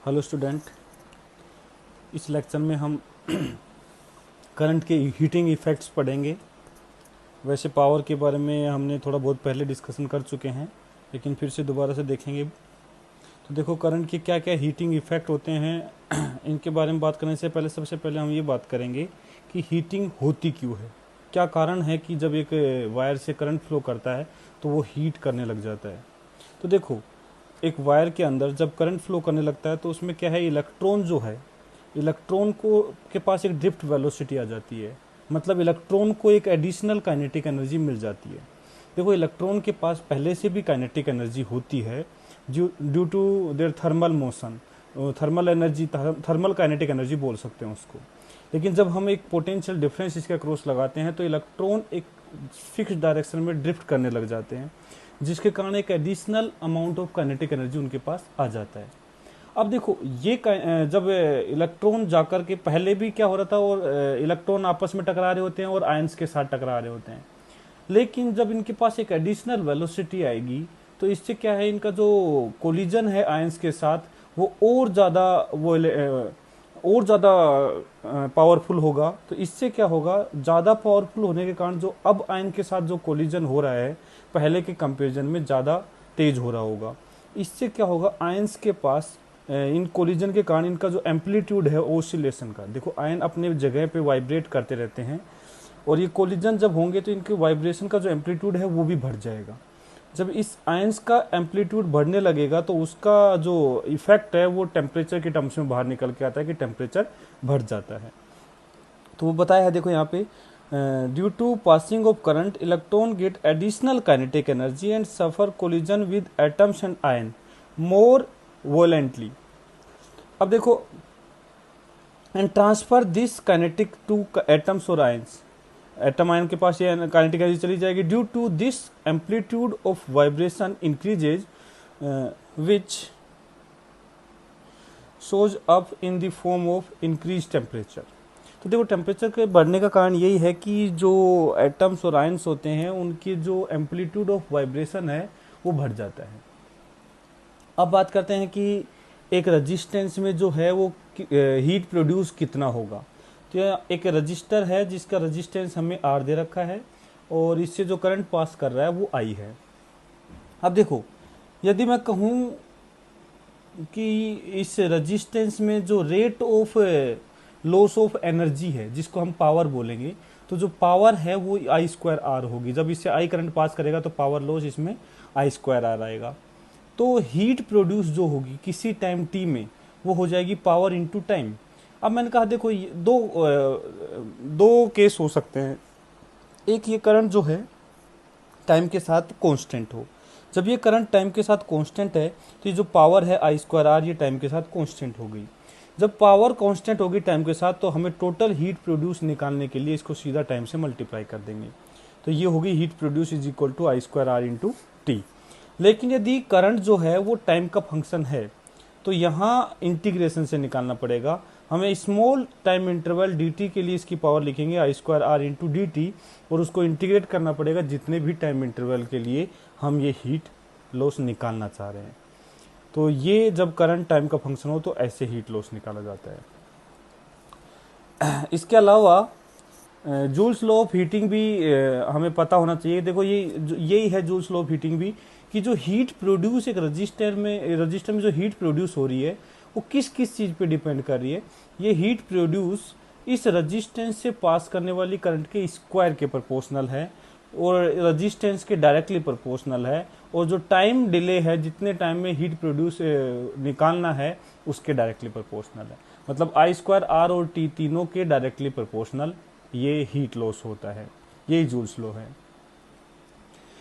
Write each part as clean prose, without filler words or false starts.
Hello student, इस lecture में हम करंट के हीटिंग इफ़ेक्ट्स पढ़ेंगे। वैसे पावर के बारे में हमने थोड़ा बहुत पहले डिस्कशन कर चुके हैं, लेकिन फिर से दोबारा से देखेंगे। तो देखो, करंट के क्या क्या हीटिंग इफ़ेक्ट होते हैं इनके बारे में बात करने से पहले सबसे पहले हम ये बात करेंगे कि हीटिंग होती क्यों है। क्या कारण है कि जब एक वायर से करंट फ्लो करता है तो वो हीट करने लग जाता है। तो देखो, एक वायर के अंदर जब करंट फ्लो करने लगता है तो उसमें क्या है, इलेक्ट्रॉन जो है, इलेक्ट्रॉन को के पास एक ड्रिफ्ट वेलोसिटी आ जाती है। मतलब इलेक्ट्रॉन को एक एडिशनल काइनेटिक एनर्जी मिल जाती है। देखो, इलेक्ट्रॉन के पास पहले से भी काइनेटिक एनर्जी होती है due to their thermal motion. Thermal energy, thermal kinetic energy बोल सकते हैं उसको। लेकिन जब हम एक पोटेंशियल डिफरेंस इसके क्रॉस लगाते हैं तो इलेक्ट्रॉन एक फिक्स डायरेक्शन में ड्रिफ्ट करने लग जाते हैं, जिसके कारण एक additional amount of kinetic energy उनके पास आ जाता है। अब देखो, ये जब इलेक्ट्रॉन जाकर के, पहले भी क्या हो रहा था, और इलेक्ट्रॉन आपस में टकरा रहे होते हैं और आयंस के साथ टकरा रहे होते हैं। लेकिन जब इनके पास एक एडिशनल वेलोसिटी आएगी तो इससे क्या है, इनका जो कोलिजन है आयंस के साथ वो और ज़्यादा पावरफुल होगा। तो इससे क्या होगा, ज़्यादा पावरफुल होने के कारण जो अब आयन के साथ जो कोलिजन हो रहा है पहले के कंपेरिजन में ज़्यादा तेज हो रहा होगा। इससे क्या होगा, आयंस के पास इन कोलिजन के कारण इनका जो एम्पलीट्यूड है ओसिलेशन का, देखो आयन अपने जगह पे वाइब्रेट करते रहते हैं, और ये कोलिजन जब होंगे तो इनके वाइब्रेशन का जो एम्पलीट्यूड है वो भी बढ़ जाएगा। जब इस आयंस का एम्पलीट्यूड बढ़ने लगेगा तो उसका जो इफेक्ट है वो टेम्परेचर के टर्म्स में बाहर निकल के आता है कि टेम्परेचर बढ़ जाता है। तो वो बताया है, देखो यहाँ पे, due to passing of current electron get additional kinetic energy and suffer collision with atoms and ion more violently. अब देखो, and transfer this kinetic to atoms और आयंस। एटम आयन के पास ये काइनेटिक एनर्जी चली जाएगी। Due to this amplitude of vibration increases which shows up in the form of increase temperature. तो देखो, टेम्परेचर के बढ़ने का कारण यही है कि जो एटम्स और आयंस होते हैं उनकी जो एम्पलीट्यूड ऑफ वाइब्रेशन है वो बढ़ जाता है। अब बात करते हैं कि एक रजिस्टेंस में जो है वो हीट प्रोड्यूस कितना होगा। तो एक रजिस्टर है जिसका रजिस्टेंस हमें आर दे रखा है और इससे जो करंट पास कर रहा है वो आई है। अब देखो, यदि मैं कहूँ कि इस रजिस्टेंस में जो rate of loss of energy है, जिसको हम पावर बोलेंगे, तो जो पावर है वो आई स्क्वायर आर होगी। जब इससे आई करंट पास करेगा तो पावर लॉस इसमें आई स्क्वायर आर आएगा। तो हीट प्रोड्यूस जो होगी किसी टाइम टी में वो हो जाएगी पावर इनटू टाइम। अब मैंने कहा, देखो दो केस हो सकते हैं। एक, ये करंट जो है टाइम के साथ कांस्टेंट हो। जब ये करंट टाइम के साथ कांस्टेंट है तो ये जो पावर है आई स्क्वायर आर ये टाइम के साथ कांस्टेंट हो गई। जब पावर कांस्टेंट होगी टाइम के साथ तो हमें टोटल हीट प्रोड्यूस निकालने के लिए इसको सीधा टाइम से मल्टीप्लाई कर देंगे। तो ये होगी heat produce is equal to I square R into T. लेकिन यदि करंट जो है वो टाइम का फंक्शन है तो यहाँ इंटीग्रेशन से निकालना पड़ेगा हमें। Small time interval D T के लिए इसकी पावर लिखेंगे I square R into D T, और उसको इंटीग्रेट करना पड़ेगा जितने भी टाइम इंटरवल के लिए हम ये हीट लॉस निकालना चाह रहे हैं। तो ये जब करंट टाइम का फंक्शन हो तो ऐसे हीट लॉस निकाला जाता है। इसके अलावा जूल्स लॉ ऑफ हीटिंग भी हमें पता होना चाहिए। देखो, यही है जूल्स लॉ ऑफ हीटिंग भी, कि जो हीट प्रोड्यूस एक रजिस्टर में जो हीट प्रोड्यूस हो रही है वो किस किस चीज़ पे डिपेंड कर रही है। ये हीट प्रोड्यूस इस रजिस्टेंस से पास करने वाली करंट के स्क्वायर के प्रोपोर्शनल है और रजिस्टेंस के डायरेक्टली प्रोपोर्शनल है, और जो टाइम डिले है, जितने टाइम में हीट प्रोड्यूस निकालना है उसके डायरेक्टली प्रोपोर्शनल है। मतलब आई स्क्वायर आर और टी तीनों के डायरेक्टली प्रोपोर्शनल ये हीट लॉस होता है। यही जूल्स लॉ है।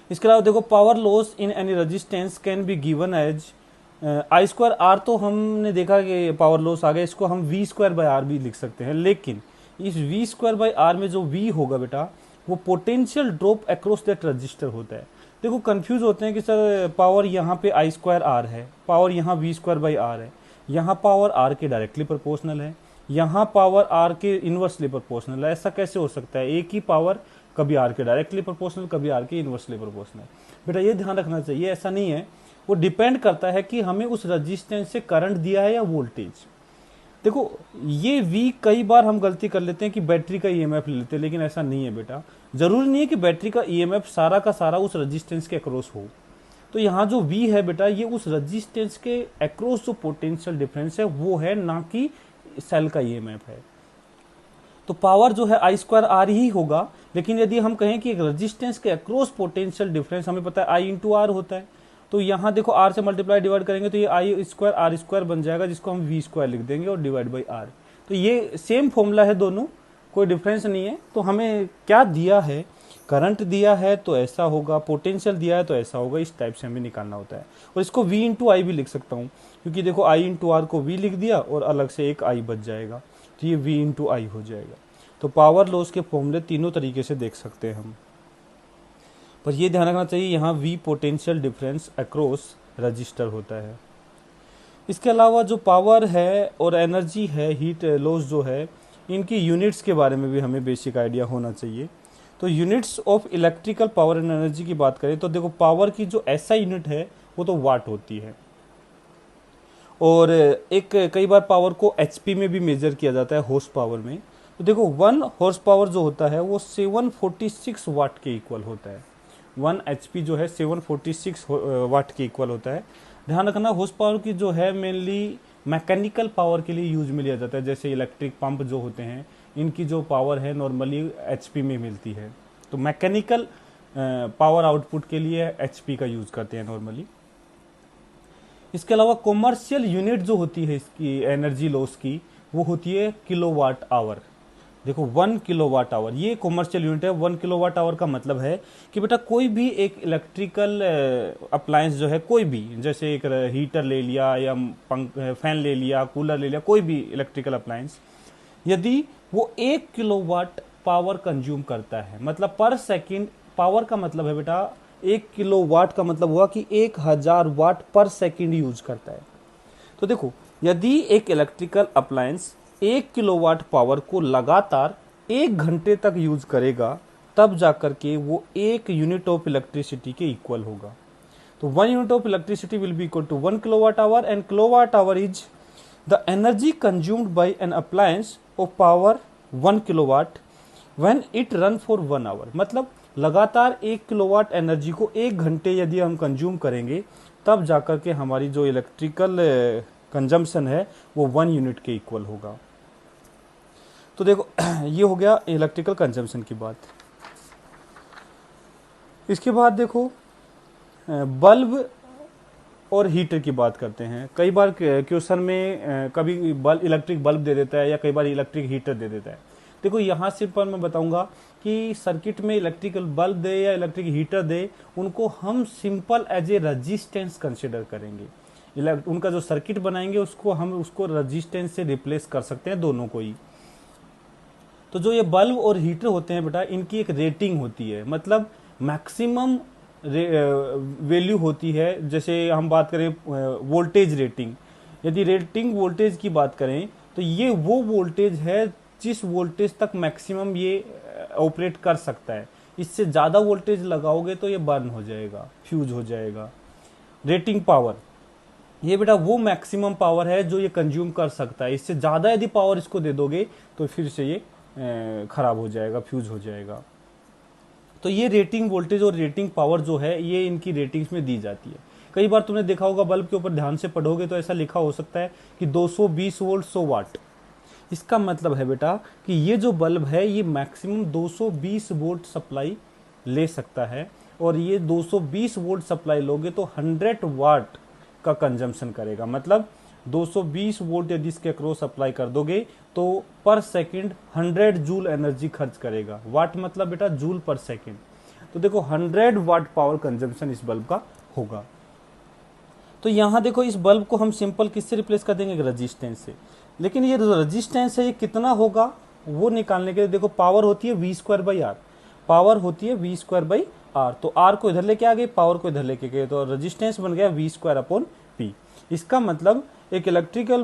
इसके अलावा देखो, power loss in any resistance can be given as I square R. तो हमने देखा कि पावर लॉस आ गया, इसको हम वी स्क्वायर बाई आर भी लिख सकते हैं। लेकिन इस वी स्क्वायर बाई आर में जो वी होगा बेटा वो potential drop across that register होता है। देखो, कंफ्यूज होते हैं कि सर पावर यहाँ पे आई स्क्वायर आर है, पावर यहाँ वी स्क्वायर बाई आर है, यहाँ पावर आर के डायरेक्टली प्रोपोर्शनल है, यहाँ पावर आर के इनवर्सली प्रोपोर्शनल है। ऐसा कैसे हो सकता है? एक ही पावर कभी आर के डायरेक्टली प्रोपोर्शनल, कभी आर के इनवर्सली प्रोपोर्शनल। बेटा ये ध्यान रखना चाहिए, ऐसा नहीं है। वो डिपेंड करता है कि हमें उस रजिस्टेंस से करंट दिया है या वोल्टेज। देखो ये V कई बार हम गलती कर लेते हैं कि बैटरी का ईएमएफ ले लेते हैं, लेकिन ऐसा नहीं है बेटा। जरूरी नहीं है कि बैटरी का ईएमएफ सारा का सारा उस रजिस्टेंस के अक्रॉस हो। तो यहाँ जो V है बेटा, ये उस रजिस्टेंस के अक्रॉस जो पोटेंशियल डिफरेंस है वो है, ना कि सेल का ईएमएफ है। तो पावर जो है आई स्क्वायर आर ही होगा। लेकिन यदि हम कहें कि एक रजिस्टेंस के अक्रॉस पोटेंशियल डिफरेंस, हमें पता है आई इंटू आर होता है, तो यहाँ देखो आर से मल्टीप्लाई डिवाइड करेंगे तो ये आई स्क्वायर आर स्क्वायर बन जाएगा, जिसको हम वी स्क्वायर लिख देंगे और डिवाइड बाई आर। तो ये सेम फॉर्मूला है, दोनों कोई डिफरेंस नहीं है। तो हमें क्या दिया है, करंट दिया है तो ऐसा होगा, पोटेंशियल दिया है तो ऐसा होगा, इस टाइप से हमें निकालना होता है। और इसको V इंटू आई भी लिख सकता हूँ, क्योंकि देखो I इंटू आर को V लिख दिया और अलग से एक I बच जाएगा, तो ये V इंटू आई हो जाएगा। तो पावर लॉस के फॉर्मूले तीनों तरीके से देख सकते हैं हम, पर ये ध्यान रखना चाहिए यहाँ V potential difference across register होता है। इसके अलावा जो पावर है और एनर्जी है, हीट लॉस जो है, इनकी यूनिट्स के बारे में भी हमें बेसिक आइडिया होना चाहिए। तो units of electrical power and energy की बात करें तो देखो पावर की जो ऐसा यूनिट है वो तो वाट होती है, और एक कई बार पावर को एचपी में भी मेजर किया जाता है, हॉर्स पावर में। तो देखो 1 हॉर्स पावर जो होता है वो 746 वाट के इक्वल होता है। 1 एचपी जो है 746 वाट के इक्वल होता है। ध्यान रखना, हॉर्स पावर की जो है मेनली मैकेनिकल पावर के लिए यूज में लिया जाता है, जैसे इलेक्ट्रिक पंप जो होते हैं इनकी जो पावर है नॉर्मली एचपी में मिलती है। तो मैकेनिकल पावर आउटपुट के लिए एचपी का यूज करते हैं नॉर्मली। इसके अलावा कॉमर्शियल यूनिट जो होती है इसकी एनर्जी लॉस की, वो होती है किलोवाट आवर। देखो 1 किलोवाट आवर ये कॉमर्शियल यूनिट है। 1 किलोवाट आवर का मतलब है कि बेटा कोई भी एक इलेक्ट्रिकल अप्लायंस जो है, कोई भी, जैसे एक हीटर ले लिया या फैन ले लिया, कूलर ले लिया, कोई भी इलेक्ट्रिकल अप्लायंस, यदि वो 1 किलोवाट पावर कंज्यूम करता है, मतलब पर सेकंड, पावर का मतलब है बेटा 1 किलोवाट का मतलब हुआ कि 1000 वाट पर सेकंड यूज करता है। तो देखो यदि एक इलेक्ट्रिकल अप्लायंस 1 किलोवाट पावर को लगातार 1 घंटे तक यूज करेगा, तब जाकर के वो 1 यूनिट ऑफ इलेक्ट्रिसिटी के इक्वल होगा। तो 1 unit of electricity will be equal to 1 kilowatt hour, and kilowatt hour is the energy consumed by an appliance of power 1 kilowatt when it run for 1 hour. मतलब लगातार 1 kilowatt energy को 1 घंटे यदि हम consume करेंगे, तब जाकर के हमारी जो इलेक्ट्रिकल कंजम्पशन है वो 1 यूनिट के इक्वल होगा। तो देखो ये हो गया इलेक्ट्रिकल कंजम्पशन की बात। इसके बाद देखो बल्ब और हीटर की बात करते हैं। कई बार क्वेश्चन में कभी इलेक्ट्रिक बल्ब दे देता है या कई बार इलेक्ट्रिक हीटर दे देता है। देखो यहाँ सिर्फ पर मैं बताऊंगा कि सर्किट में इलेक्ट्रिकल बल्ब दे या इलेक्ट्रिक हीटर दे, उनको हम simple as a resistance consider करेंगे। उनका जो सर्किट बनाएंगे उसको हम उसको रजिस्टेंस से रिप्लेस कर सकते हैं, दोनों को ही। तो जो ये बल्ब और हीटर होते हैं बेटा, इनकी एक रेटिंग होती है, मतलब मैक्सिमम वैल्यू होती है। जैसे हम बात करें वोल्टेज रेटिंग, यदि रेटिंग वोल्टेज की बात करें तो ये वो वोल्टेज है जिस वोल्टेज तक मैक्सिमम ये ऑपरेट कर सकता है। इससे ज़्यादा वोल्टेज लगाओगे तो ये बर्न हो जाएगा, फ्यूज हो जाएगा। रेटिंग पावर, ये बेटा वो मैक्सिमम पावर है जो ये कंज्यूम कर सकता है। इससे ज़्यादा यदि पावर इसको दे दोगे तो फिर से ये खराब हो जाएगा, फ्यूज हो जाएगा। तो ये रेटिंग वोल्टेज और रेटिंग पावर जो है ये इनकी रेटिंग्स में दी जाती है। कई बार तुमने देखा होगा बल्ब के ऊपर ध्यान से पढ़ोगे तो ऐसा लिखा हो सकता है कि 220 वोल्ट 100 वाट। इसका मतलब है बेटा कि ये जो बल्ब है ये मैक्सिमम 220 वोल्ट सप्लाई ले सकता है, और ये 220 वोल्ट सप्लाई लोगे तो 100 वाट का कंजम्पशन करेगा। मतलब 220 वोल्ट यदि इसके अक्रॉस अप्लाई कर दोगे तो पर सेकंड 100 जूल एनर्जी खर्च करेगा। वाट मतलब बेटा जूल पर सेकंड। तो देखो 100 वाट पावर कंजम्पशन इस बल्ब का होगा। तो यहाँ देखो इस बल्ब को हम सिंपल किससे रिप्लेस कर देंगे, रजिस्टेंस से। लेकिन ये जो रजिस्टेंस है ये कितना होगा वो निकालने के लिए देखो पावर होती है V square by R. Power होती है V स्क्वायर बाई आर। तो आर को इधर लेके आ गए, पावर को इधर लेके गए, तो रजिस्टेंस बन गया V स्क्वायर अपॉन P। इसका मतलब एक इलेक्ट्रिकल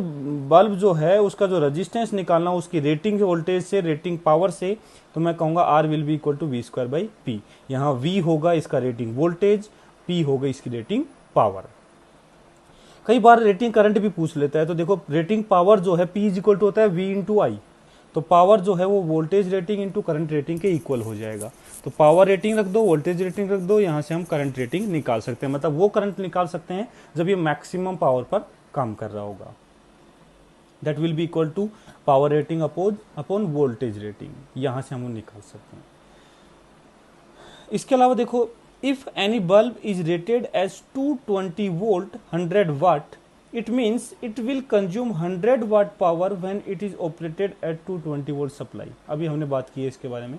बल्ब जो है उसका जो रजिस्टेंस निकालना उसकी रेटिंग वोल्टेज से, रेटिंग पावर से, तो मैं कहूँगा R will be equal to V square by P। यहाँ V होगा इसका रेटिंग वोल्टेज, P होगा इसकी रेटिंग पावर। कई बार रेटिंग करंट भी पूछ लेता है, तो देखो रेटिंग पावर जो है P इज इक्वल टू होता है V इंटू आई। तो पावर जो है वो voltage rating into current rating के इक्वल हो जाएगा। तो पावर रेटिंग रख दो, वोल्टेज रेटिंग रख दो, यहाँ से हम करंट रेटिंग निकाल सकते हैं। मतलब वो करंट निकाल सकते हैं जब ये मैक्सिमम पावर पर काम कर रहा होगा। That will be equal to power rating upon voltage rating, यहाँ से हम निकाल सकते हैं। इसके अलावा देखो, if any bulb is rated as 220 volt 100 watt, it means it will consume 100 watt power when it is operated at 220 volt supply। अभी हमने बात की है इसके बारे में।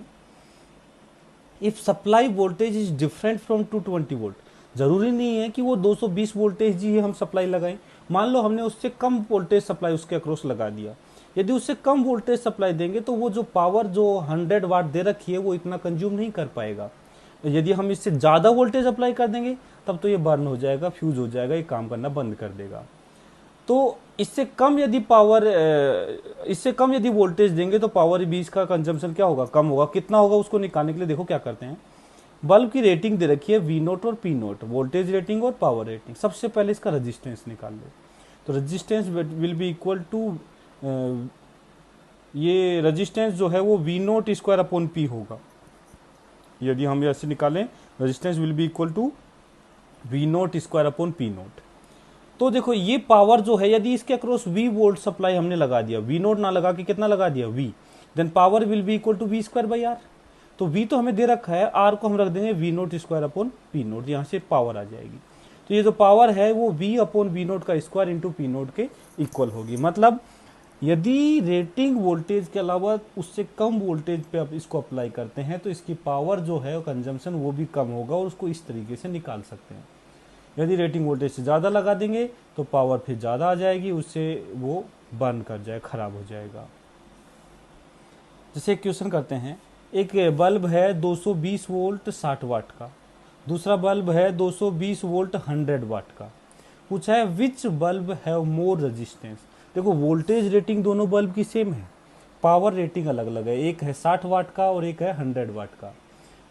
if supply voltage is different from 220 volt, जरूरी नहीं है कि वो 220 वोल्टेज ही हम सप्लाई लगाएं। मान लो हमने उससे कम वोल्टेज सप्लाई उसके अक्रॉस लगा दिया, यदि उससे कम वोल्टेज सप्लाई देंगे तो वो जो पावर जो 100 वाट दे रखी है वो इतना कंज्यूम नहीं कर पाएगा। यदि हम इससे ज़्यादा वोल्टेज अप्लाई कर देंगे तब तो ये बर्न हो जाएगा, फ्यूज हो जाएगा, ये काम करना बंद कर देगा। तो इससे कम यदि वोल्टेज देंगे तो पावर बीज का कंजम्पशन क्या होगा, कम होगा। कितना होगा उसको निकालने के लिए देखो क्या करते हैं, बल्ब की रेटिंग दे रखी है V नोट और P नोट, वोल्टेज रेटिंग और पावर रेटिंग। सबसे पहले इसका रेजिस्टेंस निकाल लो। तो resistance will be equal to, ये रेजिस्टेंस जो है वो V note square upon P होगा। यदि हम ऐसे निकालें, resistance will be equal to V note square upon P note. तो देखो ये पावर जो है, यदि इसके अक्रॉस V वोल्ट सप्लाई हमने लगा दिया, V नोट ना लगा के कितना लगा दिया V, then power will be equal to V square by R. तो V तो हमें दे रखा है, R को हम रख देंगे V note square upon P note, यहाँ से पावर आ जाएगी। तो ये जो पावर है वो V अपॉन V नोट का स्क्वायर इंटू P नोट के इक्वल होगी। मतलब यदि रेटिंग वोल्टेज के अलावा उससे कम वोल्टेज पे आप इसको अप्लाई करते हैं तो इसकी पावर जो है कंजम्पशन वो भी कम होगा, और उसको इस तरीके से निकाल सकते हैं। यदि रेटिंग वोल्टेज से ज़्यादा लगा देंगे तो पावर फिर ज़्यादा आ जाएगी, उससे वो बर्न कर जाए, खराब हो जाएगा। जैसे क्वेश्चन करते हैं, एक बल्ब है 220 वोल्ट 60 वाट का, दूसरा बल्ब है 220 वोल्ट 100 वाट का। पूछा है विच बल्ब हैव मोर रेजिस्टेंस। देखो वोल्टेज रेटिंग दोनों बल्ब की सेम है, पावर रेटिंग अलग अलग है, एक है 60 वाट का और एक है 100 वाट का।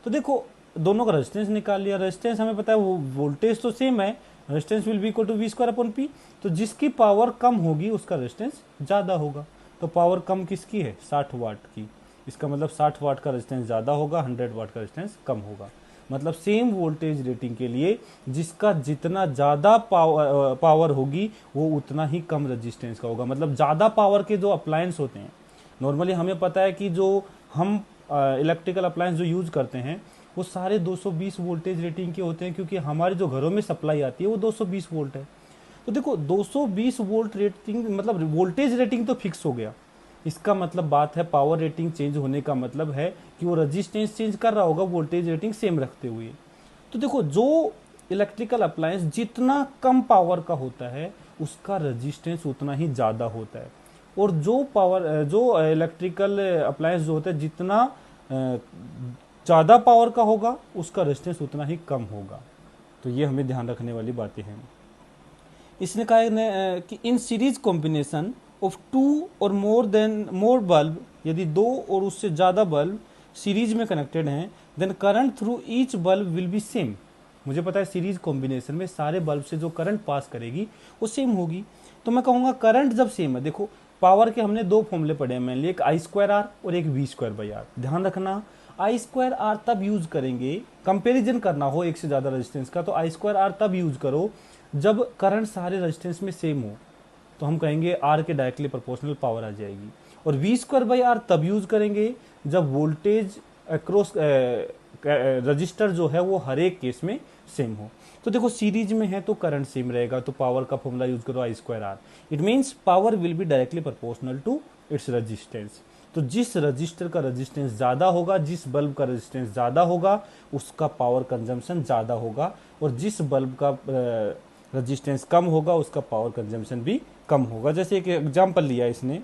तो देखो दोनों का रेजिस्टेंस निकाल लिया। रेजिस्टेंस हमें पता है, वो वोल्टेज तो सेम है, resistance will be equal to V square upon P। तो जिसकी पावर कम होगी उसका रेजिस्टेंस ज़्यादा होगा। तो पावर कम किसकी है, 60 वाट की, इसका मतलब 60 वाट का रेजिस्टेंस ज़्यादा होगा, 100 वाट का रेजिस्टेंस कम होगा। मतलब सेम वोल्टेज रेटिंग के लिए जिसका जितना ज़्यादा पावर होगी वो उतना ही कम रेजिस्टेंस का होगा। मतलब ज़्यादा पावर के जो अप्लायंस होते हैं, नॉर्मली हमें पता है कि जो हम इलेक्ट्रिकल अप्लायंस जो यूज़ करते हैं वो सारे 220 वोल्टेज रेटिंग के होते हैं, क्योंकि हमारे जो घरों में सप्लाई आती है वो 220 वोल्ट है। तो देखो 220 वोल्ट रेटिंग, मतलब वोल्टेज रेटिंग तो फिक्स हो गया। इसका मतलब बात है पावर रेटिंग चेंज होने का मतलब है कि वो रेजिस्टेंस चेंज कर रहा होगा वोल्टेज रेटिंग सेम रखते हुए। तो देखो जो इलेक्ट्रिकल अप्लायंस जितना कम पावर का होता है उसका रेजिस्टेंस उतना ही ज़्यादा होता है, और जो इलेक्ट्रिकल अप्लायंस जो होता है जितना ज़्यादा पावर का होगा उसका रेजिस्टेंस उतना ही कम होगा। तो ये हमें ध्यान रखने वाली बातें हैं। इसने कहा है कि इन सीरीज कॉम्बिनेशन ऑफ 2 और मोर बल्ब, यदि 2 और उससे ज़्यादा बल्ब सीरीज में कनेक्टेड हैं, then current through each bulb will be same. मुझे पता है सीरीज कॉम्बिनेशन में सारे बल्ब से जो करंट पास करेगी वो सेम होगी। तो मैं कहूँगा करंट जब सेम है, देखो पावर के हमने दो फॉर्मूले पढ़े हैं मेनली, एक I स्क्वायर आर और एक V स्क्वायर बाई आर। ध्यान रखना I स्क्वायर आर तब यूज करेंगे, कंपेरिजन करना हो एक से ज़्यादा रेजिस्टेंस का, तो I स्क्वायर आर तब यूज करो जब करंट सारे रेजिस्टेंस में सेम हो, तो हम कहेंगे आर के डायरेक्टली प्रोपोर्शनल पावर आ जाएगी। और V स्क्वायर बाई आर तब यूज करेंगे जब वोल्टेज अक्रॉस रजिस्टर जो है वो हर एक केस में सेम हो। तो देखो सीरीज में है तो करंट सेम रहेगा, तो पावर का फॉर्मूला यूज करो I square R. It means power will be directly proportional to its resistance. तो जिस रजिस्टर का रेजिस्टेंस ज़्यादा होगा, जिस बल्ब का रेजिस्टेंस ज़्यादा होगा उसका पावर कंजम्पशन ज़्यादा होगा, और जिस बल्ब का रेजिस्टेंस कम होगा उसका पावर कंजम्पशन भी कम होगा। जैसे एक एग्जांपल लिया इसने,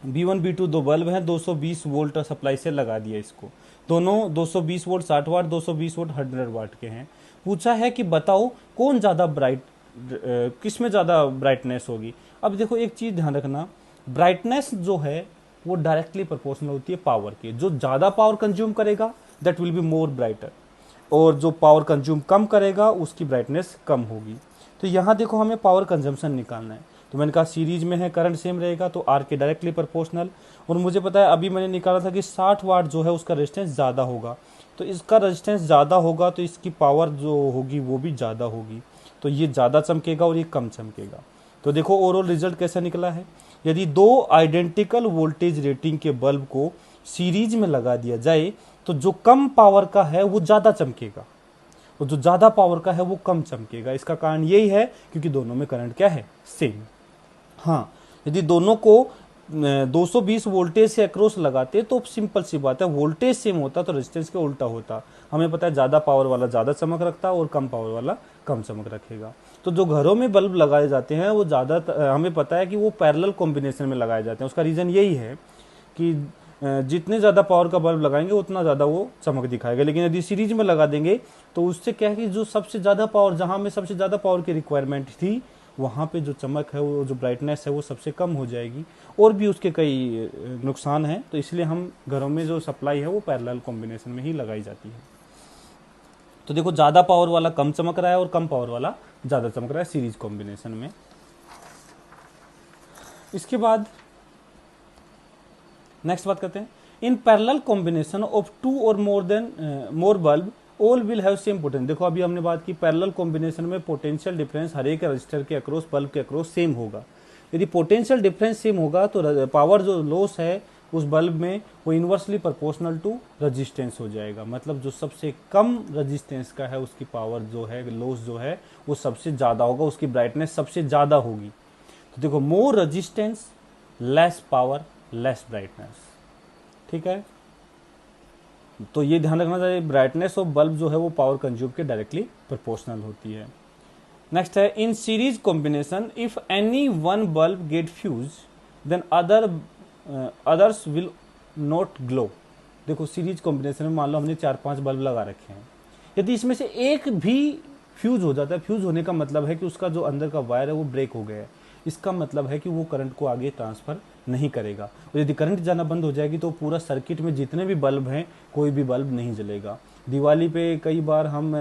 B1 B2 दो बल्ब हैं, 220 वोल्ट सप्लाई से लगा दिया इसको, दोनों 220 वोल्ट 60 वाट, 220 वोल्ट 100 वाट के हैं। पूछा है कि बताओ कौन ज़्यादा ब्राइट, किस में ज़्यादा ब्राइटनेस होगी। अब देखो एक चीज़ ध्यान रखना, ब्राइटनेस जो है वो डायरेक्टली प्रोपोर्शनल होती है पावर के। जो ज़्यादा पावर कंज्यूम करेगा that will be more brighter, और जो पावर कंज्यूम कम करेगा उसकी ब्राइटनेस कम होगी। तो यहाँ देखो हमें पावर कंजम्पशन निकालना है, तो मैंने कहा सीरीज में है करंट सेम रहेगा तो आर के डायरेक्टली प्रोपोर्शनल, और मुझे पता है अभी मैंने निकाला था कि 60 वाट जो है उसका रेजिस्टेंस ज़्यादा होगा, तो इसका रेजिस्टेंस ज़्यादा होगा तो इसकी पावर जो होगी वो भी ज़्यादा होगी, तो ये ज़्यादा चमकेगा और ये कम चमकेगा। तो देखो ओवरऑल रिजल्ट कैसा निकला है, यदि दो आइडेंटिकल वोल्टेज रेटिंग के बल्ब को सीरीज में लगा दिया जाए तो जो कम पावर का है वो ज़्यादा चमकेगा और जो ज़्यादा पावर का है वो कम चमकेगा। इसका कारण यही है क्योंकि दोनों में करंट क्या है, सेम। हाँ, यदि दोनों को 220 वोल्टेज से अक्रॉस लगाते तो सिंपल सी बात है, वोल्टेज सेम होता तो रेजिस्टेंस के उल्टा होता। हमें पता है ज़्यादा पावर वाला ज़्यादा चमक रखता और कम पावर वाला कम चमक रखेगा। तो जो घरों में बल्ब लगाए जाते हैं वो ज़्यादा हमें पता है कि वो पैरेलल कॉम्बिनेशन में लगाए जाते हैं। उसका रीज़न यही है कि जितने ज़्यादा पावर का बल्ब लगाएंगे उतना ज़्यादा वो चमक दिखाएगा, लेकिन यदि सीरीज में लगा देंगे तो उससे क्या है कि जो सबसे ज़्यादा पावर, जहाँ में सबसे ज़्यादा पावर की रिक्वायरमेंट थी वहाँ पे जो चमक है, वो जो ब्राइटनेस है वो सबसे कम हो जाएगी, और भी उसके कई नुकसान हैं। तो इसलिए हम घरों में जो सप्लाई है वो पैरेलल कॉम्बिनेशन में ही लगाई जाती है। तो देखो ज़्यादा पावर वाला कम चमक रहा है और कम पावर वाला ज़्यादा चमक रहा है सीरीज कॉम्बिनेशन में। इसके बाद नेक्स्ट बात करते हैं, in parallel combination of two or more bulb all will have same potential. देखो अभी हमने बात की पैरेलल कॉम्बिनेशन में पोटेंशियल डिफरेंस हर एक रजिस्टर के अक्रॉस, बल्ब के अक्रॉस सेम होगा। यदि पोटेंशियल डिफरेंस सेम होगा तो पावर जो लॉस है उस बल्ब में वो इन्वर्सली प्रोपोर्शनल टू रजिस्टेंस हो जाएगा। मतलब जो सबसे कम रजिस्टेंस का है उसकी पावर जो है, लॉस जो है वो सबसे ज़्यादा होगा, उसकी ब्राइटनेस सबसे ज़्यादा होगी। तो देखो more resistance less power less brightness, ठीक है। तो ये ध्यान रखना चाहिए, ब्राइटनेस ऑफ बल्ब जो है वो पावर कंज्यूम के डायरेक्टली प्रोपोर्शनल होती है। नेक्स्ट है in series combination if any one bulb get fuse then others will not glow. देखो सीरीज कॉम्बिनेशन में मान लो हमने 4-5 बल्ब लगा रखे हैं, यदि इसमें से एक भी फ्यूज हो जाता है, फ्यूज होने का मतलब है कि उसका जो अंदर का वायर है वो ब्रेक हो गया है, इसका मतलब है कि वो करंट को आगे ट्रांसफर नहीं करेगा, और यदि करंट जाना बंद हो जाएगी तो पूरा सर्किट में जितने भी बल्ब हैं कोई भी बल्ब नहीं जलेगा। दिवाली पे कई बार हम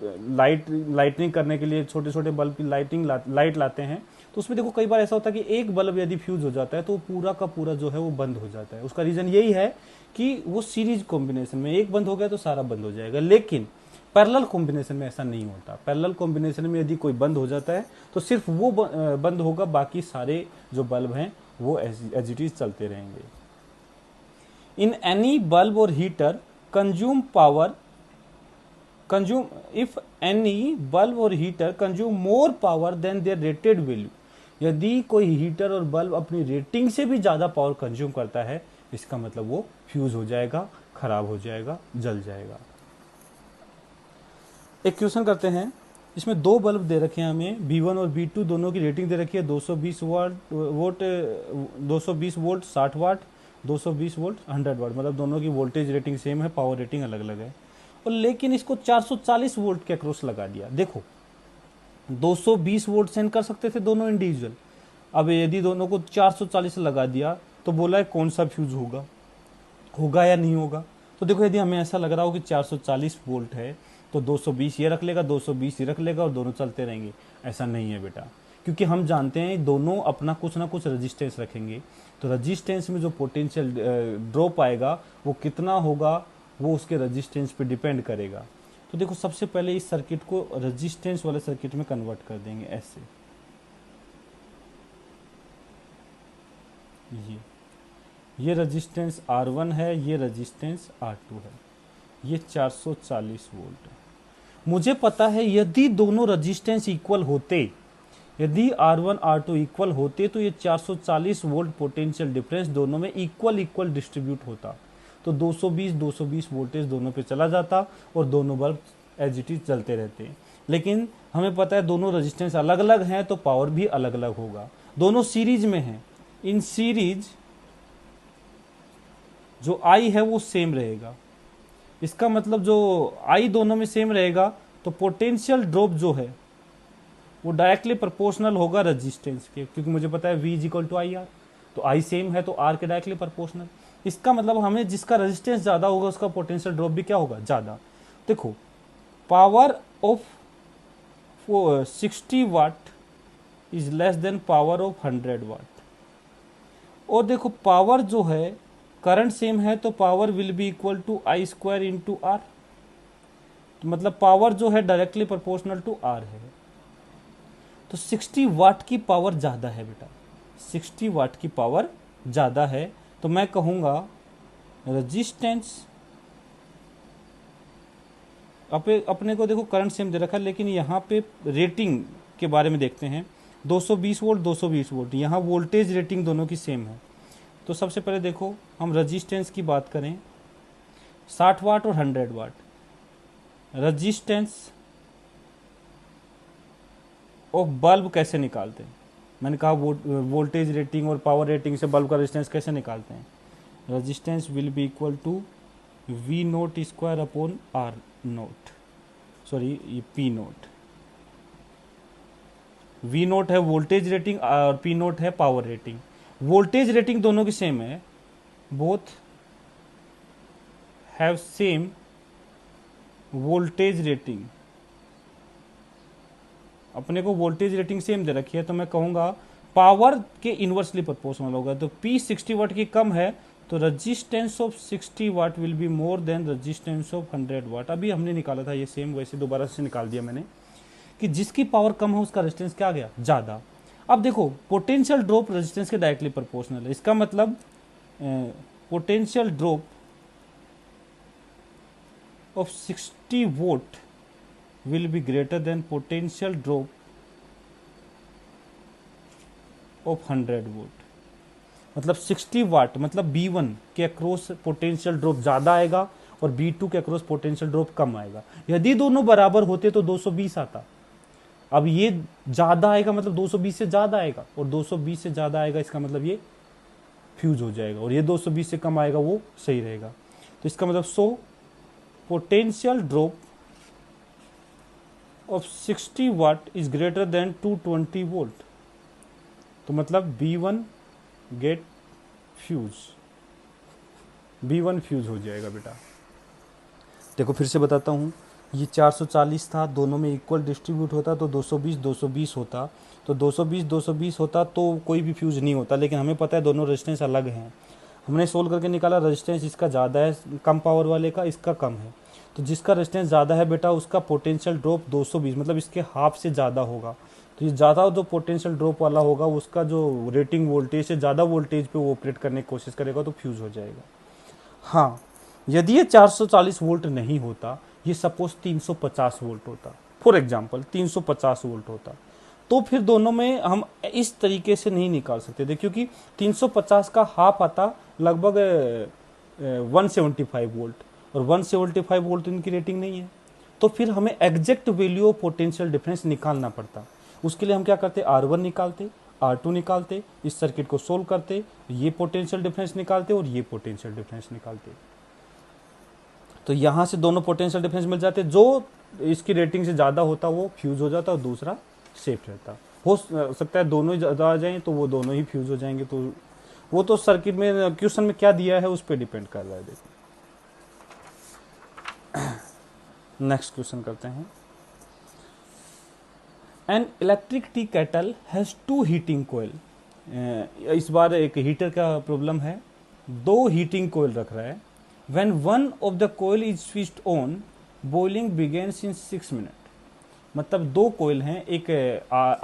लाइटनिंग करने के लिए छोटे छोटे बल्ब की लाइट लाते हैं, तो उसमें देखो कई बार ऐसा होता है कि एक बल्ब यदि फ्यूज हो जाता है तो पूरा का पूरा जो है वो बंद हो जाता है। उसका रीज़न यही है कि वो सीरीज कॉम्बिनेशन में एक बंद हो गया तो सारा बंद हो जाएगा, लेकिन पैरेलल कॉम्बिनेशन में ऐसा नहीं होता। पैरेलल कॉम्बिनेशन में यदि कोई बंद हो जाता है तो सिर्फ वो बंद होगा, बाकी सारे जो बल्ब हैं वो एज इट इज चलते रहेंगे। In any bulb or heater consume if any bulb or heater consume more power than their rated value. यदि कोई हीटर और बल्ब अपनी रेटिंग से भी ज़्यादा पावर कंज्यूम करता है, इसका मतलब वो फ्यूज हो जाएगा, खराब हो जाएगा, जल जाएगा। एक क्वेश्चन करते हैं, इसमें दो बल्ब दे रखे हैं हमें, V1 और V2, दोनों की रेटिंग दे रखी है 220 वोल्ट 60 वाट, 220 वोल्ट 100 वाट, मतलब दोनों की वोल्टेज रेटिंग सेम है, पावर रेटिंग अलग अलग है। और लेकिन इसको 440 वोल्ट के अक्रॉस लगा दिया। देखो 220 वोल्ट सेंड कर सकते थे दोनों इंडिविजुअल, अब यदि दोनों को 440 लगा दिया तो बोला है कौन सा फ्यूज होगा या नहीं होगा। तो देखो यदि हमें ऐसा लग रहा हो कि 440 वोल्ट है तो 220 ये रख लेगा, 220 ये रख लेगा और दोनों चलते रहेंगे, ऐसा नहीं है बेटा, क्योंकि हम जानते हैं दोनों अपना कुछ ना कुछ रेजिस्टेंस रखेंगे। तो रेजिस्टेंस में जो पोटेंशियल ड्रॉप आएगा वो कितना होगा वो उसके रेजिस्टेंस पे डिपेंड करेगा। तो देखो सबसे पहले इस सर्किट को रेजिस्टेंस वाले सर्किट में कन्वर्ट कर देंगे ऐसे, ये रेजिस्टेंस R1 है, ये रेजिस्टेंस R2 है, ये 440 वोल्ट है। मुझे पता है यदि दोनों रेजिस्टेंस इक्वल होते, यदि R1 R2 इक्वल होते तो ये 440 वोल्ट पोटेंशियल डिफरेंस दोनों में इक्वल डिस्ट्रीब्यूट होता, तो 220 वोल्टेज दोनों पे चला जाता और दोनों बल्ब एज इट इज चलते रहते। लेकिन हमें पता है दोनों रेजिस्टेंस अलग अलग हैं तो पावर भी अलग अलग होगा। दोनों सीरीज में हैं, इन सीरीज जो I है वो सेम रहेगा, इसका मतलब जो I दोनों में सेम रहेगा तो पोटेंशियल ड्रॉप जो है वो डायरेक्टली प्रोपोर्शनल होगा रेजिस्टेंस के, क्योंकि मुझे पता है V इक्वल टू IR, तो I सेम है तो R के डायरेक्टली प्रोपोर्शनल। इसका मतलब हमें जिसका रेजिस्टेंस ज़्यादा होगा उसका पोटेंशियल ड्रॉप भी क्या होगा, ज़्यादा। देखो power of 60 watt is less than power of 100 watt. और देखो पावर जो है, करंट सेम है तो power will be equal to I square into R. मतलब पावर जो है डायरेक्टली प्रोपोर्शनल टू आर है। तो 60 वाट की पावर ज़्यादा है बेटा, 60 वाट की पावर ज़्यादा है। तो मैं कहूँगा रेजिस्टेंस, अपने को देखो करंट सेम दे रखा है, लेकिन यहाँ पे रेटिंग के बारे में देखते हैं। 220 वोल्ट 220 वोल्ट, यहाँ वोल्टेज रेटिंग दोनों की सेम है। तो सबसे पहले देखो हम रेजिस्टेंस की बात करें, 60 वाट और 100 वाट। रेजिस्टेंस ऑफ बल्ब कैसे निकालते हैं? मैंने कहा वोल्टेज रेटिंग और पावर रेटिंग से बल्ब का रेजिस्टेंस कैसे निकालते हैं? Resistance will be equal to V nought square upon R nought, sorry ये पी नोट। वी नोट है वोल्टेज रेटिंग और पी नोट है पावर रेटिंग। वोल्टेज रेटिंग दोनों की सेम है, both have same voltage rating. अपने को वोल्टेज रेटिंग सेम दे रखी है, तो मैं कहूंगा पावर के इनवर्सली प्रोपोर्शनल होगा। तो P 60 वाट की कम है तो resistance of 60 what will be more than resistance of 100 वाट। अभी हमने निकाला था ये सेम, वैसे दोबारा से निकाल दिया मैंने कि जिसकी पावर कम है उसका रेजिस्टेंस क्या आ गया, ज़्यादा। अब देखो पोटेंशियल ड्रॉप रेजिस्टेंस के डायरेक्टली प्रोपोर्शनल है। इसका मतलब potential drop of 60 volt will be greater than potential drop of 100 volt. मतलब 60 वाट मतलब B1 के अक्रॉस पोटेंशियल ड्रॉप ज़्यादा आएगा और B2 के अक्रॉस पोटेंशियल ड्रॉप कम आएगा। यदि दोनों बराबर होते तो 220 आता। अब ये ज़्यादा आएगा मतलब 220 से ज़्यादा आएगा, और 220 से ज़्यादा आएगा इसका मतलब ये फ्यूज हो जाएगा, और ये 220 से कम आएगा वो सही रहेगा। तो इसका मतलब so potential drop of 60 watt is greater than 220 volt। तो मतलब B1 get fuse, B1 fuse हो जाएगा बेटा। देखो फिर से बताता हूँ, ये 440 था, दोनों में इक्वल डिस्ट्रीब्यूट होता तो 220 220 होता, तो 220 220 होता तो कोई भी फ्यूज नहीं होता। लेकिन हमें पता है दोनों रेजिस्टेंस अलग हैं, हमने सोल्व करके निकाला रेजिस्टेंस इसका ज़्यादा है कम पावर वाले का, इसका कम है। तो जिसका रेजिस्टेंस ज़्यादा है बेटा उसका पोटेंशियल ड्रॉप 220 मतलब इसके हाफ से ज़्यादा होगा। तो ये ज़्यादा जो पोटेंशियल ड्रॉप वाला होगा उसका जो रेटिंग वोल्टेज से ज़्यादा वोल्टेज पे वो ऑपरेट करने की कोशिश करेगा तो फ्यूज़ हो जाएगा। हाँ, यदि ये 440 वोल्ट नहीं होता, ये सपोज 350 वोल्ट होता, फॉर एग्जाम्पल 350 वोल्ट होता, तो फिर दोनों में हम इस तरीके से नहीं निकाल सकते थे, क्योंकि 350 का हाफ आता लगभग 175 वोल्ट, और 175 वोल्ट इनकी रेटिंग नहीं है। तो फिर हमें exact value of potential difference निकालना पड़ता। उसके लिए हम क्या करते, R1 निकालते, R2 निकालते, इस सर्किट को सोल्व करते, ये पोटेंशियल डिफरेंस निकालते और ये पोटेंशियल डिफरेंस निकालते। तो यहाँ से दोनों पोटेंशियल डिफरेंस मिल जाते, जो इसकी रेटिंग से ज़्यादा होता वो फ्यूज हो जाता और दूसरा सेफ रहता। हो सकता है दोनों ही ज़्यादा आ जाएं तो वो दोनों ही फ्यूज हो जाएंगे। तो वो तो सर्किट में क्वेश्चन में क्या दिया है उस पर डिपेंड कर रहा है। देखो नेक्स्ट क्वेश्चन करते हैं। An electric tea kettle has 2 heating coil. इस बार एक हीटर का प्रॉब्लम है, 2 हीटिंग कोयल रख रहा है। When one of the coil is switched on boiling begins in 6 minute. मतलब 2 कोयल हैं, एक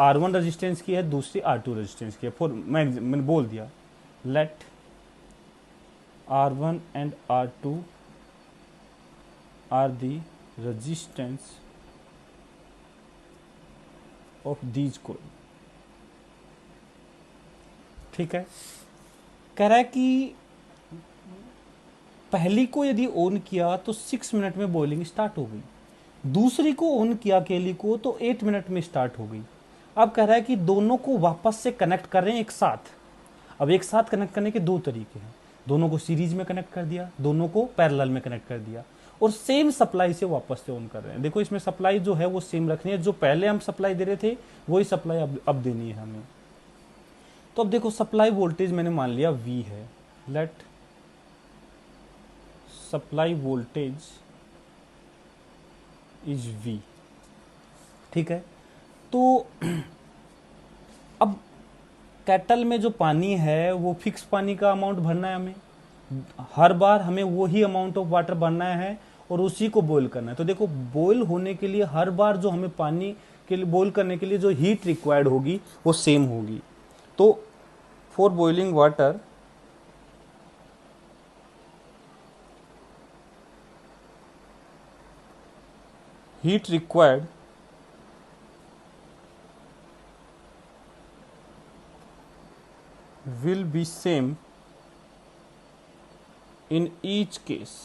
R1 रेजिस्टेंस की है, दूसरी R2 रेजिस्टेंस की है। फॉर मैंने बोल दिया let R1 and R2 are the resistance of these coil। ठीक है, कह रहा है कि पहली को यदि ऑन किया तो 6 मिनट में बॉइलिंग स्टार्ट हो गई, दूसरी को ऑन किया अकेली को तो 8 मिनट में स्टार्ट हो गई। अब कह रहा है कि दोनों को वापस से कनेक्ट कर रहे हैं एक साथ। अब एक साथ कनेक्ट करने के 2 तरीके हैं, दोनों को सीरीज में कनेक्ट कर दिया, दोनों को पैरेलल में कनेक्ट कर दिया, और सेम सप्लाई से वापस से ऑन कर रहे हैं। देखो इसमें सप्लाई जो है वो सेम रखनी है, जो पहले हम सप्लाई दे रहे थे वही सप्लाई अब देनी है हमें। तो अब देखो सप्लाई वोल्टेज मैंने मान लिया V है, let supply voltage is V। ठीक है, तो अब कैटल में जो पानी है वो फिक्स पानी का अमाउंट भरना है हमें, हर बार हमें वही अमाउंट ऑफ वाटर भरना है और उसी को बॉईल करना है। तो देखो बॉईल होने के लिए हर बार जो हमें पानी के लिए बॉईल करने के लिए जो हीट रिक्वायर्ड होगी वो सेम होगी। तो for boiling water heat required will be same in each case।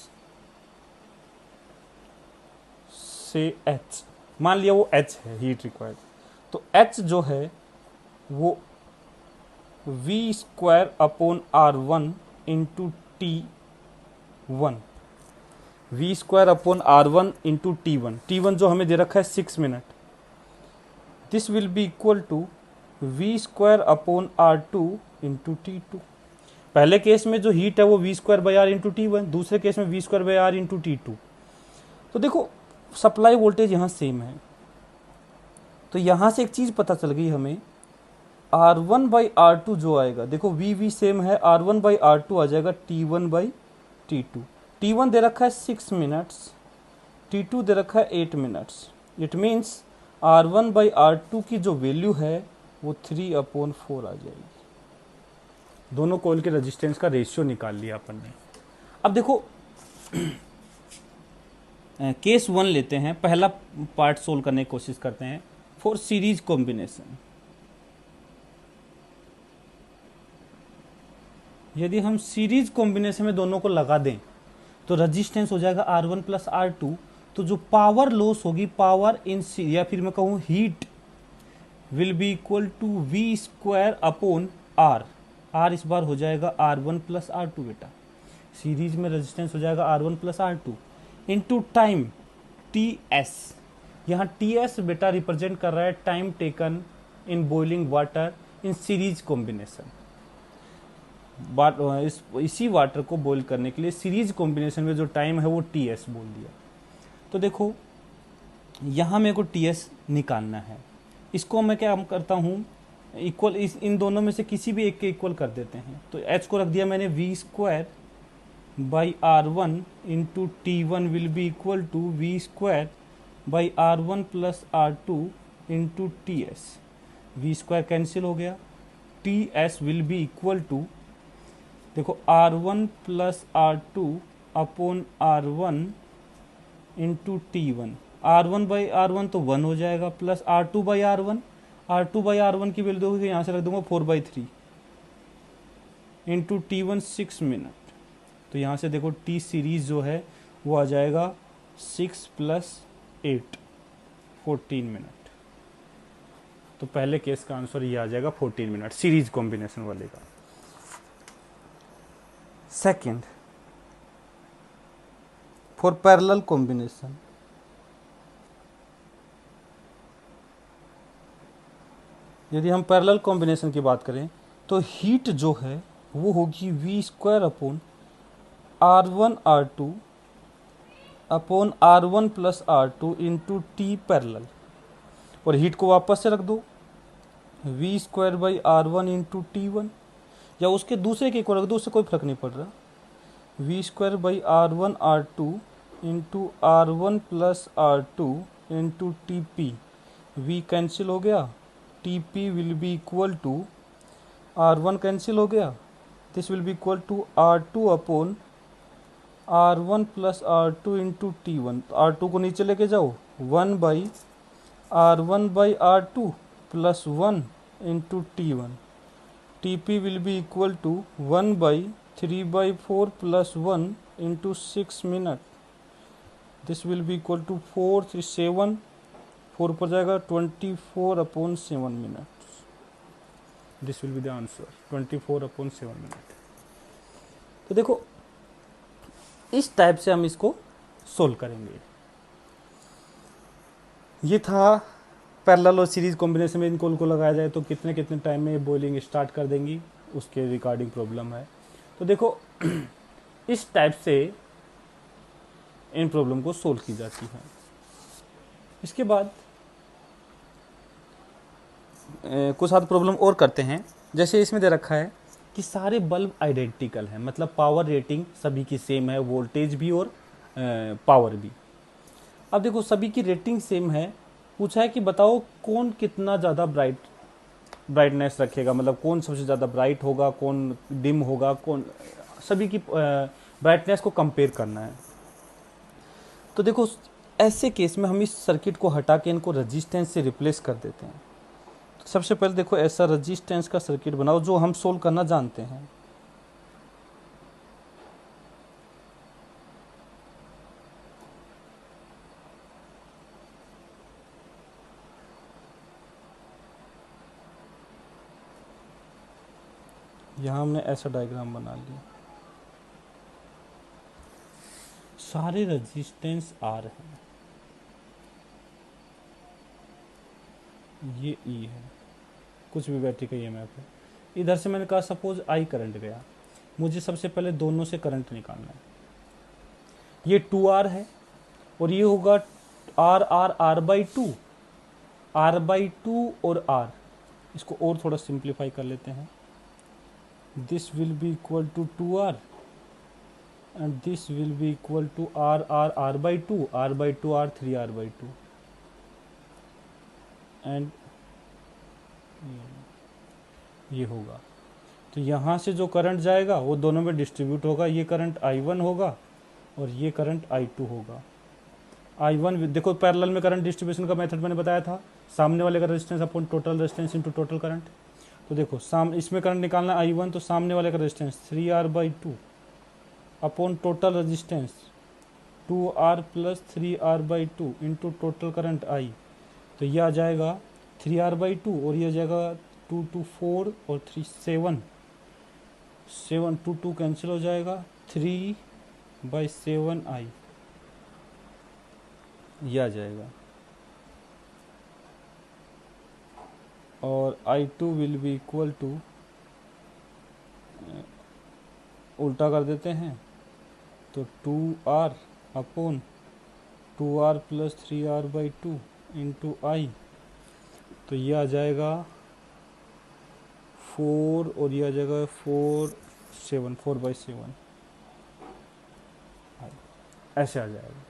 से H, मान लिया वो H है हीट रिक्वायर्ड, तो H जो है वो V square upon R1 into T1, V square upon R1 into T1 जो हमें दे रखा है 6 minute, this will be equal to V square upon R2 into T2। पहले केस में जो हीट है वो V square by R into T1, दूसरे केस में V square by R into T2। तो देखो सप्लाई वोल्टेज यहाँ सेम है, तो यहाँ से एक चीज़ पता चल गई हमें, R1 बाई R2 जो आएगा, देखो V सेम है, R1 बाई R2 आ जाएगा T1 बाई T2। T1 दे रखा है 6 मिनट्स, T2 दे रखा है 8 minutes. It means R1 by R2 की जो वैल्यू है वो 3/4 आ जाएगी। दोनों कॉइल के रेजिस्टेंस का रेशियो निकाल लिया अपन ने। अब देखो केस 1 लेते हैं, पहला पार्ट सोल्व करने की कोशिश करते हैं। फॉर सीरीज कॉम्बिनेशन, यदि हम सीरीज कॉम्बिनेशन में दोनों को लगा दें तो रेजिस्टेंस हो जाएगा R1 प्लस R2। तो जो पावर लॉस होगी, पावर इन या फिर मैं कहूँ heat, will be equal to V square upon R। R इस बार हो जाएगा R1 प्लस R2 बेटा, सीरीज में रेजिस्टेंस हो जाएगा R1 plus R2 into time TS। यहाँ TS बेटा रिप्रेजेंट कर रहा है time taken in boiling water in series combination. इसी वाटर को बॉईल करने के लिए सीरीज कॉम्बिनेशन में जो टाइम है वो TS बोल दिया। तो देखो यहाँ मेरे को TS निकालना है, इसको मैं क्या करता हूँ, इक्वल इन दोनों में से किसी भी एक के इक्वल कर देते हैं। तो H को रख दिया मैंने V square by R1 into T1 will be equal to V square by R1 plus R2 into TS। V square cancel हो गया, TS will be equal to, देखो R1 plus R2 upon R1 into T1। R1 by R1 तो 1 हो जाएगा, plus R2 by R1, R2 by R1 की value होगी, यहाँ से रख दूंगा 4/3 इंटू T1 6 मिनट। तो यहाँ से देखो T सीरीज जो है वो आ जाएगा 6 प्लस 8 14 मिनट। तो पहले केस का आंसर ये आ जाएगा 14 मिनट सीरीज कॉम्बिनेशन वाले का। सेकंड, फॉर पैरेलल कॉम्बिनेशन, यदि हम पैरेलल कॉम्बिनेशन की बात करें तो हीट जो है वो होगी V square upon R1 R2 upon R1 plus R2 into T parallel, और हीट को वापस से रख दो V square by R1 into T1, या उसके दूसरे के को रख दो, उससे कोई फर्क नहीं पड़ रहा। V square by R1 R2 into R1 plus R2 into TP, V cancel हो गया, TP will be equal to, R1 cancel हो गया, this will be equal to R2 upon R1 plus R2 into T1। R2 को नीचे लेके जाओ, 1 by R1 by R2 plus 1 into T1। TP will be equal to 1 by 3/4 plus 1 into 6 minute। This will be equal to 4 3 7, 4 पर जाएगा 24/7 minutes। This will be the answer, 24/7 minute। तो देखो इस type से हम इसको सोल्व करेंगे। ये था पैरेलल और सीरीज कॉम्बिनेशन में इनको लगाया जाए तो कितने कितने टाइम में बॉइलिंग स्टार्ट कर देंगी, उसके रिगार्डिंग प्रॉब्लम है। तो देखो इस टाइप से इन प्रॉब्लम को सोल्व की जाती है। इसके बाद कुछ साथ प्रॉब्लम और करते हैं। जैसे इसमें दे रखा है कि सारे बल्ब आइडेंटिकल हैं, मतलब पावर रेटिंग सभी की सेम है, वोल्टेज भी और पावर भी। अब देखो सभी की रेटिंग सेम है, पूछा है कि बताओ कौन कितना ज़्यादा ब्राइटनेस रखेगा, मतलब कौन सबसे ज़्यादा ब्राइट होगा, कौन डिम होगा, कौन, सभी की ब्राइटनेस को कंपेयर करना है। तो देखो ऐसे केस में हम इस सर्किट को हटा के इनको रजिस्टेंस से रिप्लेस कर देते हैं। तो सबसे पहले देखो ऐसा रजिस्टेंस का सर्किट बनाओ जो हम सोल्व करना जानते हैं। यहाँ हमने ऐसा डायग्राम बना लिया, सारे रजिस्टेंस आर हैं, ये ई है, कुछ भी बैटरी का ईएमएफ है। इधर से मैंने कहा सपोज आई करंट गया, मुझे सबसे पहले दोनों से करंट निकालना है। ये 2R है और ये होगा R R R by two, R by two और आर। इसको और थोड़ा सिंप्लीफाई कर लेते हैं। This will be equal to 2R and this will be equal to r by 2, r by 2 r 3r by 2 and ये होगा। तो यहाँ से जो करंट जाएगा वो दोनों में डिस्ट्रीब्यूट होगा, ये करंट I1 होगा और ये करंट I2 होगा। I1 देखो पैरेलल में करंट डिस्ट्रीब्यूशन का मेथड मैंने बताया था, सामने वाले का resistance upon total resistance into total current. तो देखो इसमें करंट निकालना I1, तो सामने वाले का resistance 3R by 2 upon total resistance 2R plus 3R by 2 into total current I। तो ये आ जाएगा 3R बाई 2 और ये आ जाएगा 2 2 4 और 3 7, 7 2 2 कैंसिल हो जाएगा, 3 बाई 7 I ये आ जाएगा। और I2 will be equal to, उल्टा कर देते हैं तो 2R upon 2R plus 3R by 2 into I। तो ये आ जाएगा 4 और ये आ जाएगा 4 बाई 7, ऐसे आ जाएगा।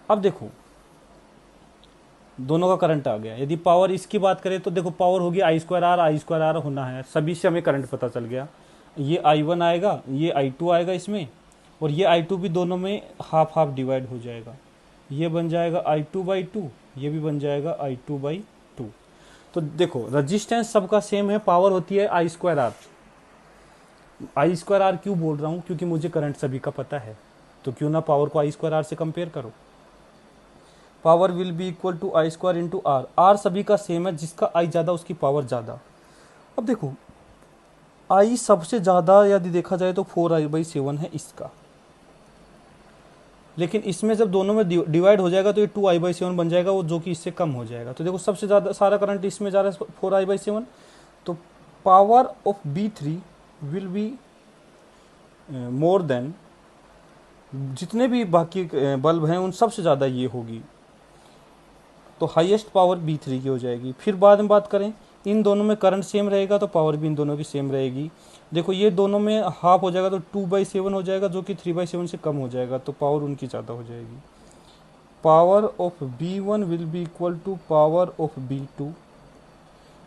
अब देखो दोनों का करंट आ गया। यदि पावर इसकी बात करें तो देखो पावर होगी I2R होना है, सभी से हमें करंट पता चल गया। ये I1 आएगा, ये I2 आएगा इसमें, और ये I2 भी दोनों में हाफ हाफ डिवाइड हो जाएगा। ये बन जाएगा I2 बाई 2, ये भी बन जाएगा I2 बाई 2। तो देखो रजिस्टेंस सबका सेम है, पावर होती है I2R। I2R क्यों बोल रहा हूँ, क्योंकि मुझे करंट सभी का पता है, तो क्यों ना पावर को I2R से कंपेयर करो। Power will be equal to I2 into R, R सभी का सेम है, जिसका I ज़्यादा उसकी पावर ज़्यादा। अब देखो I सबसे ज़्यादा यदि देखा जाए तो 4I बाई 7 है इसका, लेकिन इसमें जब दोनों में डिवाइड हो जाएगा तो ये 2I बाई 7 बन जाएगा, वो जो कि इससे कम हो जाएगा। तो देखो सबसे ज़्यादा सारा करंट इसमें जा रहा है 4I बाई 7, तो power of B3 will be more than, जितने भी बाकी बल्ब हैं उन सबसे ज़्यादा ये होगी, तो हाईएस्ट पावर B3 की हो जाएगी। फिर बाद में बात करें, इन दोनों में करंट सेम रहेगा तो पावर भी इन दोनों की सेम रहेगी। देखो ये दोनों में हाफ हो जाएगा तो 2/7 हो जाएगा, जो कि 3/7 से कम हो जाएगा, तो पावर उनकी ज़्यादा हो जाएगी। Power of B1 will be equal to power of B2,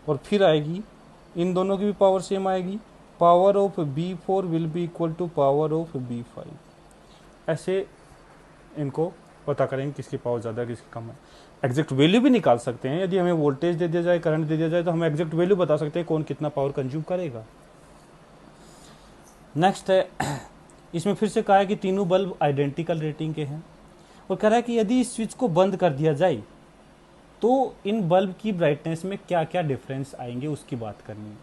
और फिर आएगी इन दोनों की भी पावर सेम आएगी, power of B4 will be equal to power of B5। ऐसे इनको पता करेंगे किसकी पावर ज़्यादा है किसकी कम है। एग्जैक्ट वैल्यू भी निकाल सकते हैं, यदि हमें वोल्टेज दे दिया जाए, करंट दे दिया जाए, तो हम एग्जैक्ट वैल्यू बता सकते हैं कौन कितना पावर कंज्यूम करेगा। नेक्स्ट है, इसमें फिर से कहा है कि तीनों बल्ब आइडेंटिकल रेटिंग के हैं, और कह रहा है कि यदि इस स्विच को बंद कर दिया जाए तो इन बल्ब की ब्राइटनेस में क्या क्या डिफरेंस आएंगे उसकी बात करनी है।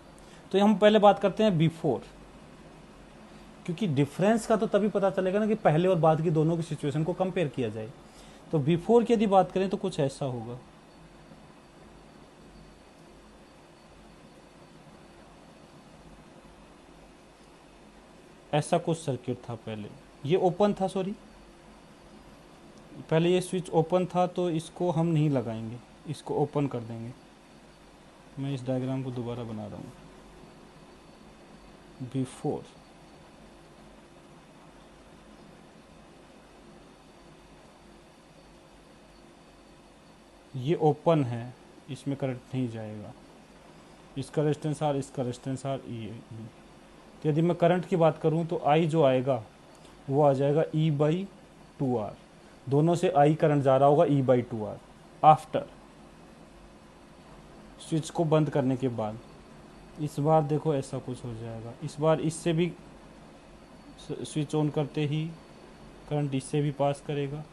तो हम पहले बात करते हैं बिफोर, क्योंकि डिफरेंस का तो तभी पता चलेगा ना कि पहले और बाद की दोनों की सिचुएशन को कंपेयर किया जाए। तो बिफोर की यदि बात करें तो कुछ ऐसा होगा, ऐसा कुछ सर्किट था पहले, ये ओपन था, सॉरी पहले ये स्विच ओपन था, तो इसको हम नहीं लगाएंगे, इसको ओपन कर देंगे। मैं इस डायग्राम को दोबारा बना रहा हूँ। बिफोर ये ओपन है, इसमें करंट नहीं जाएगा, इसका रेजिस्टेंस आर, इसका रेजिस्टेंस आर, ये तो यदि मैं करंट की बात करूं तो आई जो आएगा वो आ जाएगा ई बाई टू आर, दोनों से आई करंट जा रहा होगा E by two R. After switch को बंद करने के बाद इस बार देखो ऐसा कुछ हो जाएगा, इस बार इससे भी स्विच ऑन करते ही करंट इससे भी पास करेगा,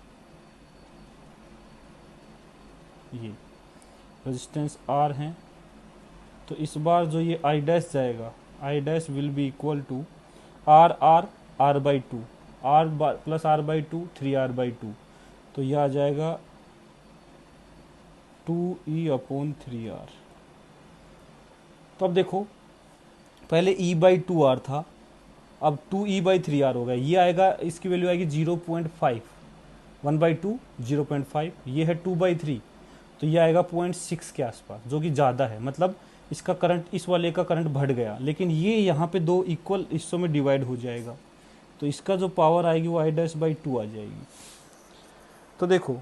ये रेजिस्टेंस आर है, तो इस बार जो ये आई डैश जाएगा, I dash will be equal to R R R by two, R plus R by two, 3r/2, तो यह आ जाएगा 2e/3r। तो अब देखो पहले e/2r था, अब 2e/3r हो गया, ये आएगा, इसकी वैल्यू आएगी 0.5, 1/2 0.5, ये है 2/3, तो ये आएगा 0.6 के आसपास, जो कि ज़्यादा है, मतलब इसका करंट, इस वाले का करंट बढ़ गया, लेकिन ये यहाँ पे दो इक्वल हिस्सों में डिवाइड हो जाएगा, तो इसका जो पावर आएगी वो I'/2 आ जाएगी। तो देखो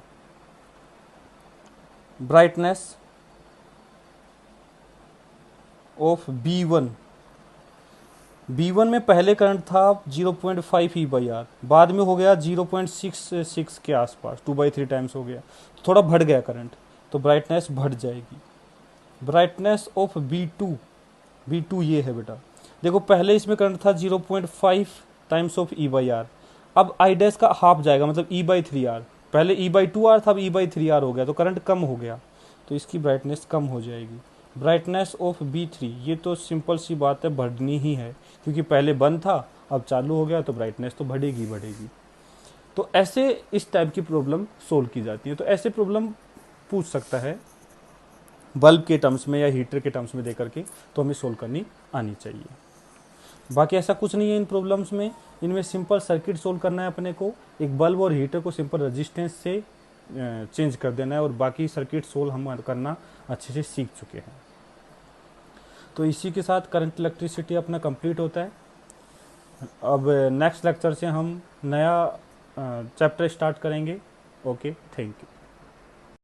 ब्राइटनेस ऑफ B1 में पहले करंट था 0.5 E/R, बाद में हो गया 0.66 के आसपास, 2/3 टाइम्स हो गया, थोड़ा बढ़ गया करंट, तो ब्राइटनेस बढ़ जाएगी। ब्राइटनेस ऑफ B2 ये है बेटा, देखो पहले इसमें करंट था 0.5 टाइम्स ऑफ E/R, अब I डैश का हाफ जाएगा, मतलब E/3R, पहले E/2R था, अब E/3R हो गया, तो करंट कम हो गया, तो इसकी ब्राइटनेस कम हो जाएगी। ब्राइटनेस ऑफ B3 ये तो सिंपल सी बात है, बढ़नी ही है, क्योंकि पहले बंद था अब चालू हो गया, तो ब्राइटनेस तो बढ़ेगी। तो ऐसे इस टाइप की प्रॉब्लम सोल्व की जाती है। तो ऐसे प्रॉब्लम पूछ सकता है बल्ब के टर्म्स में या हीटर के टर्म्स में दे करके, तो हमें सोल्व करनी आनी चाहिए। बाकी ऐसा कुछ नहीं है इन प्रॉब्लम्स में, इनमें सिंपल सर्किट सोल्व करना है अपने को, एक बल्ब और हीटर को सिंपल रेजिस्टेंस से चेंज कर देना है, और बाकी सर्किट सोल्व हम करना अच्छे से सीख चुके हैं। तो इसी के साथ करंट इलेक्ट्रिसिटी अपना कंप्लीट होता है। अब नेक्स्ट लेक्चर से हम नया चैप्टर स्टार्ट करेंगे। Okay, thank you.